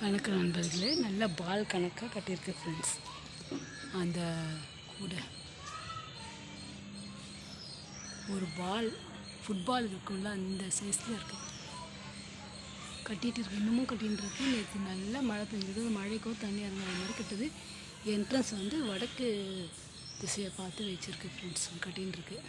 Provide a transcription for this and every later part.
வணக்கம் நண்பர்களே. நல்ல பால் கணக்காக கட்டியிருக்கு ஃப்ரெண்ட்ஸ். அந்த கூட ஒரு பால் ஃபுட்பால் இருக்கும்ல, அந்த சைஸில் இருக்குது கட்டிகிட்டு இருக்கு. இன்னமும் கட்டிகிட்டு இருக்கு. நேற்று நல்லா மழை பெஞ்சது. மழைக்கோ தண்ணி இறங்குற மாதிரி கட்டுது. என்ட்ரன்ஸ் வந்து வடக்கு திசையை பார்த்து வச்சுருக்கு ஃப்ரெண்ட்ஸ். கட்டின்னு இருக்கு.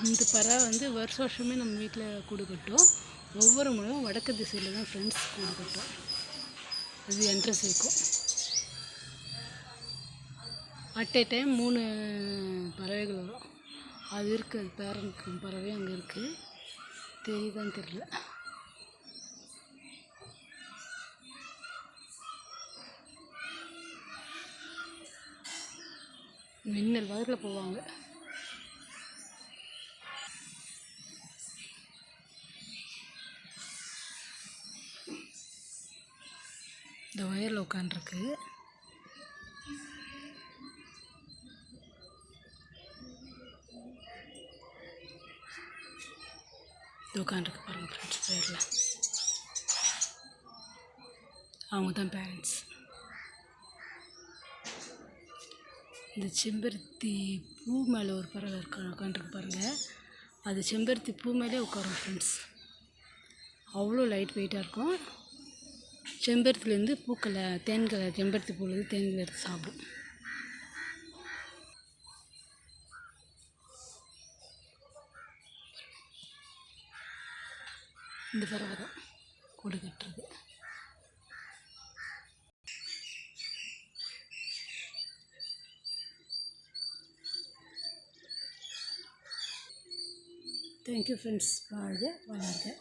இந்த பறவை வந்து வருஷமே நம்ம வீட்டில் கூடு கட்டும். ஒவ்வொரு முறையும் வடக்கு திசையில் தான் ஃப்ரெண்ட்ஸ் கூடு கட்டும். அது என்ட்ரன்ஸ் இருக்கும். அட் ஏ டைம் 3 பறவைகள் வரும். அது இருக்குது. அது பேரண்ட் பறவை அங்கே இருக்குது. தெரியுதான்னு தெரியல. மின்னல் வயரில் போவாங்க. இந்த வயரில் உட்காண்ட்ருக்கு. உட்காண்ட்ருக்கு பாருங்கள் ஃப்ரெண்ட்ஸ். வயரில் அவங்க தான் பேரண்ட்ஸ். இந்த செம்பருத்தி பூ மேலே ஒரு பறவை உட்காண்ட்ருக்கு பாருங்கள். அது செம்பருத்தி பூ மேலே உட்காரும் ஃப்ரெண்ட்ஸ். அவ்வளோ லைட் வெயிட்டாக இருக்கும். செம்பருத்திலேருந்து பூக்களை தேன்களை செம்பருத்தி பூலேருந்து தேன்களை எடுத்து சாப்பிடும். இந்த பறவை தான் கூடு கட்டுறது. Thank you friends. வாழ்க வளர்க.